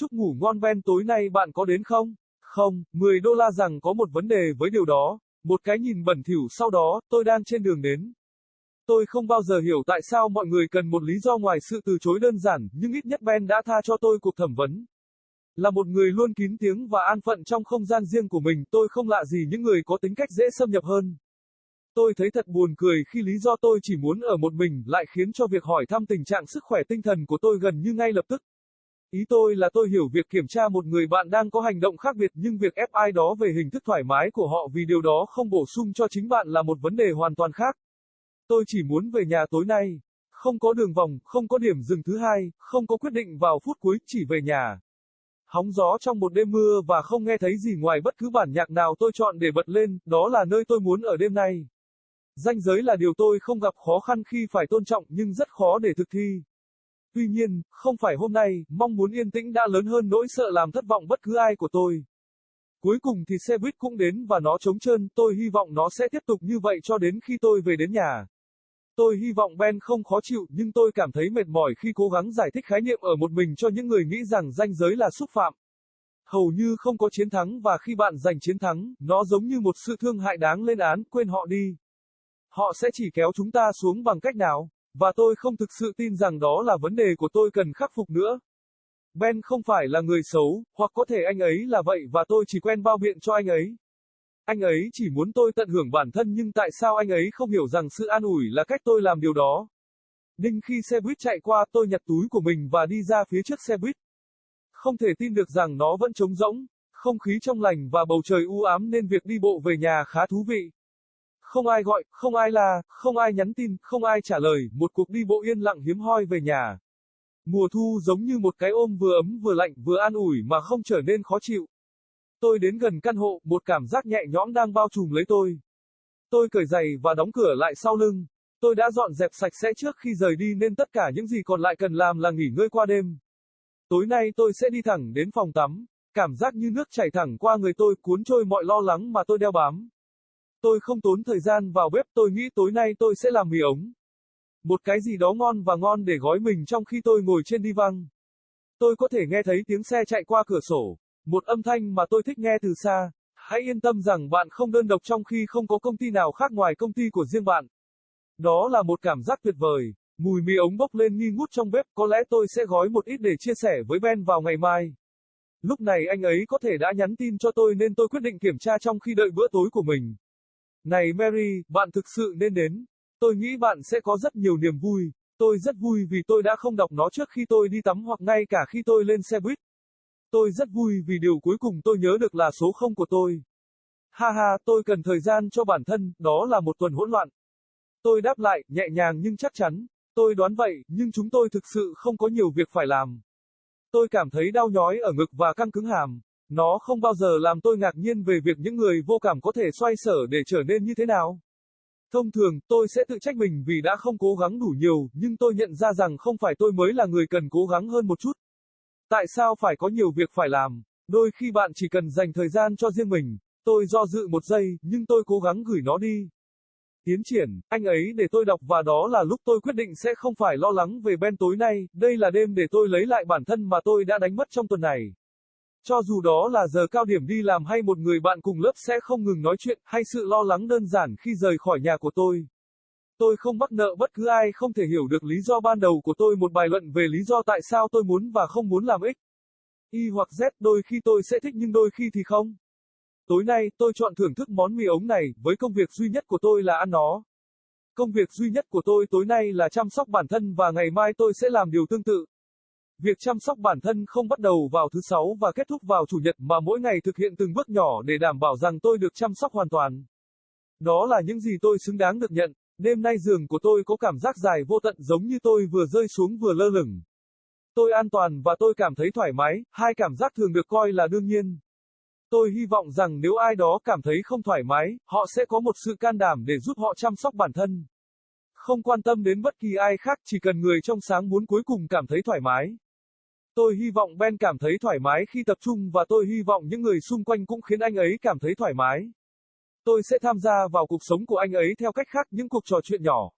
chúc ngủ ngon Ben, tối nay bạn có đến không? Không, 10 đô la rằng có một vấn đề với điều đó. Một cái nhìn bẩn thỉu sau đó, tôi đang trên đường đến. Tôi không bao giờ hiểu tại sao mọi người cần một lý do ngoài sự từ chối đơn giản, nhưng ít nhất Ben đã tha cho tôi cuộc thẩm vấn. Là một người luôn kín tiếng và an phận trong không gian riêng của mình, tôi không lạ gì những người có tính cách dễ xâm nhập hơn. Tôi thấy thật buồn cười khi lý do tôi chỉ muốn ở một mình lại khiến cho việc hỏi thăm tình trạng sức khỏe tinh thần của tôi gần như ngay lập tức. Ý tôi là tôi hiểu việc kiểm tra một người bạn đang có hành động khác biệt, nhưng việc ép ai đó về hình thức thoải mái của họ vì điều đó không bổ sung cho chính bạn là một vấn đề hoàn toàn khác. Tôi chỉ muốn về nhà tối nay. Không có đường vòng, không có điểm dừng thứ hai, không có quyết định vào phút cuối, chỉ về nhà. Hóng gió trong một đêm mưa và không nghe thấy gì ngoài bất cứ bản nhạc nào tôi chọn để bật lên, đó là nơi tôi muốn ở đêm nay. Ranh giới là điều tôi không gặp khó khăn khi phải tôn trọng, nhưng rất khó để thực thi. Tuy nhiên, không phải hôm nay, mong muốn yên tĩnh đã lớn hơn nỗi sợ làm thất vọng bất cứ ai của tôi. Cuối cùng thì xe buýt cũng đến và nó trống trơn, tôi hy vọng nó sẽ tiếp tục như vậy cho đến khi tôi về đến nhà. Tôi hy vọng Ben không khó chịu, nhưng tôi cảm thấy mệt mỏi khi cố gắng giải thích khái niệm ở một mình cho những người nghĩ rằng ranh giới là xúc phạm. Hầu như không có chiến thắng, và khi bạn giành chiến thắng, nó giống như một sự thương hại đáng lên án, quên họ đi. Họ sẽ chỉ kéo chúng ta xuống bằng cách nào, và tôi không thực sự tin rằng đó là vấn đề của tôi cần khắc phục nữa. Ben không phải là người xấu, hoặc có thể anh ấy là vậy và tôi chỉ quen bao biện cho anh ấy. Anh ấy chỉ muốn tôi tận hưởng bản thân, nhưng tại sao anh ấy không hiểu rằng sự an ủi là cách tôi làm điều đó? Đinh, khi xe buýt chạy qua, tôi nhặt túi của mình và đi ra phía trước xe buýt. Không thể tin được rằng nó vẫn trống rỗng, không khí trong lành và bầu trời u ám nên việc đi bộ về nhà khá thú vị. Không ai gọi, không ai la, không ai nhắn tin, không ai trả lời, một cuộc đi bộ yên lặng hiếm hoi về nhà. Mùa thu giống như một cái ôm vừa ấm vừa lạnh vừa an ủi mà không trở nên khó chịu. Tôi đến gần căn hộ, một cảm giác nhẹ nhõm đang bao trùm lấy tôi. Tôi cởi giày và đóng cửa lại sau lưng. Tôi đã dọn dẹp sạch sẽ trước khi rời đi nên tất cả những gì còn lại cần làm là nghỉ ngơi qua đêm. Tối nay tôi sẽ đi thẳng đến phòng tắm. Cảm giác như nước chảy thẳng qua người tôi, cuốn trôi mọi lo lắng mà tôi đeo bám. Tôi không tốn thời gian vào bếp, tôi nghĩ tối nay tôi sẽ làm mì ống. Một cái gì đó ngon và ngon để gói mình trong khi tôi ngồi trên divan. Tôi có thể nghe thấy tiếng xe chạy qua cửa sổ. Một âm thanh mà tôi thích nghe từ xa. Hãy yên tâm rằng bạn không đơn độc trong khi không có công ty nào khác ngoài công ty của riêng bạn. Đó là một cảm giác tuyệt vời. Mùi mì ống bốc lên nghi ngút trong bếp, có lẽ tôi sẽ gói một ít để chia sẻ với Ben vào ngày mai. Lúc này anh ấy có thể đã nhắn tin cho tôi nên tôi quyết định kiểm tra trong khi đợi bữa tối của mình. Này Mary, bạn thực sự nên đến. Tôi nghĩ bạn sẽ có rất nhiều niềm vui. Tôi rất vui vì tôi đã không đọc nó trước khi tôi đi tắm hoặc ngay cả khi tôi lên xe buýt. Tôi rất vui vì điều cuối cùng tôi nhớ được là số 0 của tôi. Ha ha, tôi cần thời gian cho bản thân, đó là một tuần hỗn loạn. Tôi đáp lại, nhẹ nhàng nhưng chắc chắn. Tôi đoán vậy, nhưng chúng tôi thực sự không có nhiều việc phải làm. Tôi cảm thấy đau nhói ở ngực và căng cứng hàm. Nó không bao giờ làm tôi ngạc nhiên về việc những người vô cảm có thể xoay sở để trở nên như thế nào. Thông thường, tôi sẽ tự trách mình vì đã không cố gắng đủ nhiều, nhưng tôi nhận ra rằng không phải tôi mới là người cần cố gắng hơn một chút. Tại sao phải có nhiều việc phải làm? Đôi khi bạn chỉ cần dành thời gian cho riêng mình. Tôi do dự một giây, nhưng tôi cố gắng gửi nó đi. Tiến triển, anh ấy để tôi đọc và đó là lúc tôi quyết định sẽ không phải lo lắng về Ben tối nay, đây là đêm để tôi lấy lại bản thân mà tôi đã đánh mất trong tuần này. Cho dù đó là giờ cao điểm đi làm hay một người bạn cùng lớp sẽ không ngừng nói chuyện, hay sự lo lắng đơn giản khi rời khỏi nhà của tôi. Tôi không mắc nợ bất cứ ai không thể hiểu được lý do ban đầu của tôi, một bài luận về lý do tại sao tôi muốn và không muốn làm X, Y hoặc Z, đôi khi tôi sẽ thích nhưng đôi khi thì không. Tối nay, tôi chọn thưởng thức món mì ống này, với công việc duy nhất của tôi là ăn nó. Công việc duy nhất của tôi tối nay là chăm sóc bản thân và ngày mai tôi sẽ làm điều tương tự. Việc chăm sóc bản thân không bắt đầu vào thứ Sáu và kết thúc vào Chủ nhật mà mỗi ngày thực hiện từng bước nhỏ để đảm bảo rằng tôi được chăm sóc hoàn toàn. Đó là những gì tôi xứng đáng được nhận. Đêm nay giường của tôi có cảm giác dài vô tận giống như tôi vừa rơi xuống vừa lơ lửng. Tôi an toàn và tôi cảm thấy thoải mái, hai cảm giác thường được coi là đương nhiên. Tôi hy vọng rằng nếu ai đó cảm thấy không thoải mái, họ sẽ có một sự can đảm để giúp họ chăm sóc bản thân. Không quan tâm đến bất kỳ ai khác, chỉ cần người trong sáng muốn cuối cùng cảm thấy thoải mái. Tôi hy vọng Ben cảm thấy thoải mái khi tập trung và tôi hy vọng những người xung quanh cũng khiến anh ấy cảm thấy thoải mái. Tôi sẽ tham gia vào cuộc sống của anh ấy theo cách khác, những cuộc trò chuyện nhỏ.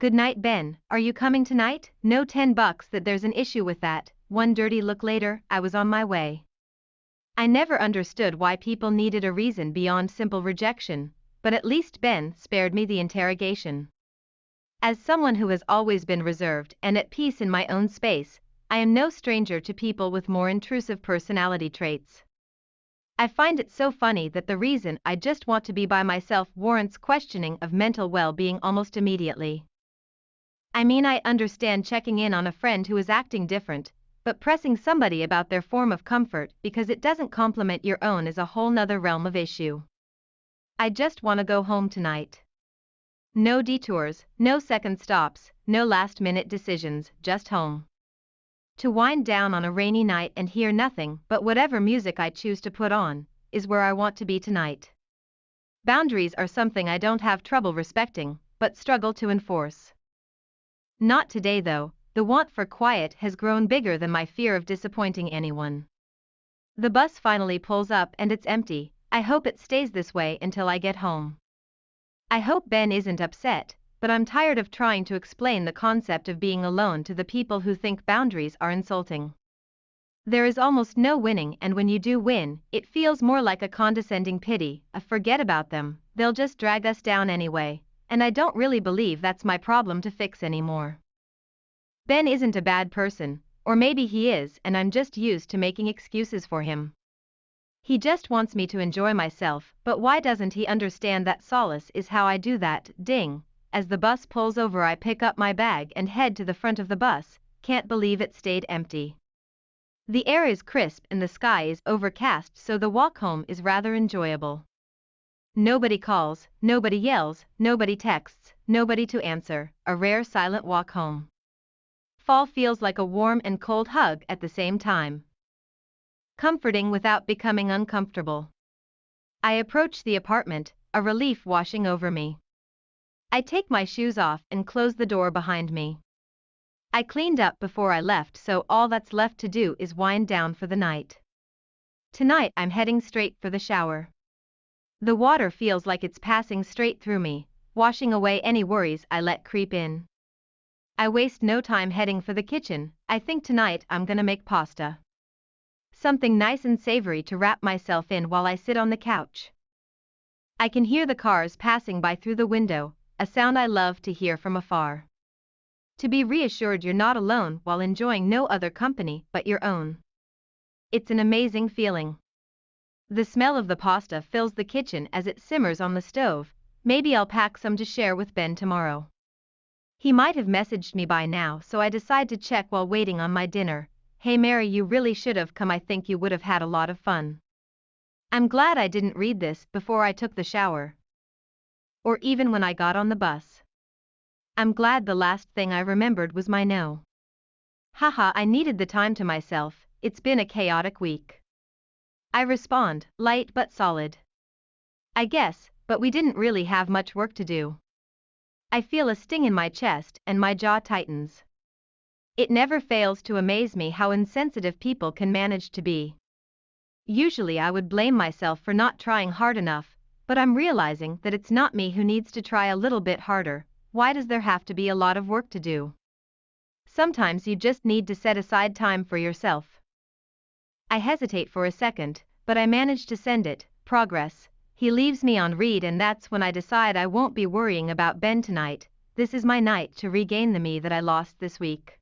Goodnight Ben, are you coming tonight? No $10 that there's an issue with that. one dirty look later, I was on my way. I never understood why people needed a reason beyond simple rejection, but at least Ben spared me the interrogation. As someone who has always been reserved and at peace in my own space, I am no stranger to people with more intrusive personality traits. I find it so funny that the reason I just want to be by myself warrants questioning of mental well-being almost immediately. I mean, I understand checking in on a friend who is acting different, but pressing somebody about their form of comfort because it doesn't complement your own is a whole nother realm of issue. I just want to go home tonight. No detours, no second stops, no last-minute decisions, just home. To wind down on a rainy night and hear nothing but whatever music I choose to put on, is where I want to be tonight. Boundaries are something I don't have trouble respecting, but struggle to enforce. Not today though. The want for quiet has grown bigger than my fear of disappointing anyone. The bus finally pulls up and it's empty. I hope it stays this way until I get home. I hope Ben isn't upset, but I'm tired of trying to explain the concept of being alone to the people who think boundaries are insulting. There is almost no winning, and when you do win, it feels more like a condescending pity, a forget about them, they'll just drag us down anyway, and I don't really believe that's my problem to fix anymore. Ben isn't a bad person, or maybe he is and I'm just used to making excuses for him. He just wants me to enjoy myself, but why doesn't he understand that solace is how I do that? Ding! As the bus pulls over, I pick up my bag and head to the front of the bus. Can't believe it stayed empty. The air is crisp and the sky is overcast, so the walk home is rather enjoyable. Nobody calls, nobody yells, nobody texts, nobody to answer, a rare silent walk home. Fall feels like a warm and cold hug at the same time. Comforting without becoming uncomfortable. I approach the apartment, a relief washing over me. I take my shoes off and close the door behind me. I cleaned up before I left, so all that's left to do is wind down for the night. Tonight I'm heading straight for the shower. The water feels like it's passing straight through me, washing away any worries I let creep in. I waste no time heading for the kitchen. I think tonight I'm gonna make pasta. Something nice and savory to wrap myself in while I sit on the couch. I can hear the cars passing by through the window, a sound I love to hear from afar. To be reassured you're not alone while enjoying no other company but your own. It's an amazing feeling. The smell of the pasta fills the kitchen as it simmers on the stove. Maybe I'll pack some to share with Ben tomorrow. He might have messaged me by now, so I decide to check while waiting on my dinner. Hey Mary, you really should have come. I think you would have had a lot of fun. I'm glad I didn't read this before I took the shower. Or even when I got on the bus. I'm glad the last thing I remembered was my no. Haha, I needed the time to myself. It's been a chaotic week. I respond, light but solid. I guess, but we didn't really have much work to do. I feel a sting in my chest and my jaw tightens. It never fails to amaze me how insensitive people can manage to be. Usually I would blame myself for not trying hard enough, but I'm realizing that it's not me who needs to try a little bit harder. Why does there have to be a lot of work to do? Sometimes you just need to set aside time for yourself. I hesitate for a second, but I manage to send it. Progress. He leaves me on read, and that's when I decide I won't be worrying about Ben tonight. This is my night to regain the me that I lost this week.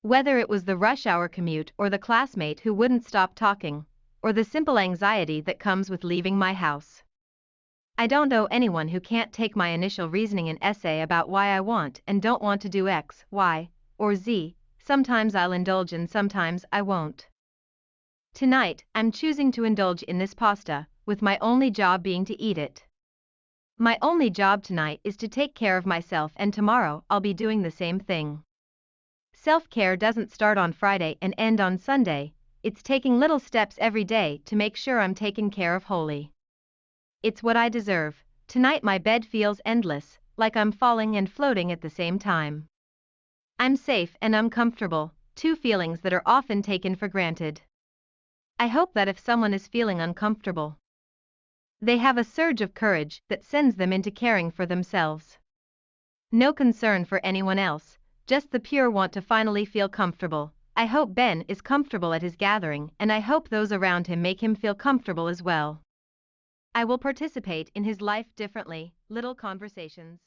Whether it was the rush hour commute or the classmate who wouldn't stop talking, or the simple anxiety that comes with leaving my house. I don't know anyone who can't take my initial reasoning and essay about why I want and don't want to do X, Y, or Z. Sometimes I'll indulge and sometimes I won't. Tonight, I'm choosing to indulge in this pasta, with my only job being to eat it. My only job tonight is to take care of myself, and tomorrow I'll be doing the same thing. Self-care doesn't start on Friday and end on Sunday. It's taking little steps every day to make sure I'm taken care of wholly. It's what I deserve. Tonight my bed feels endless, like I'm falling and floating at the same time. I'm safe and I'm comfortable, two feelings that are often taken for granted. I hope that if someone is feeling uncomfortable, they have a surge of courage that sends them into caring for themselves. No concern for anyone else, just the pure want to finally feel comfortable. I hope Ben is comfortable at his gathering, and I hope those around him make him feel comfortable as well. I will participate in his life differently. Little conversations.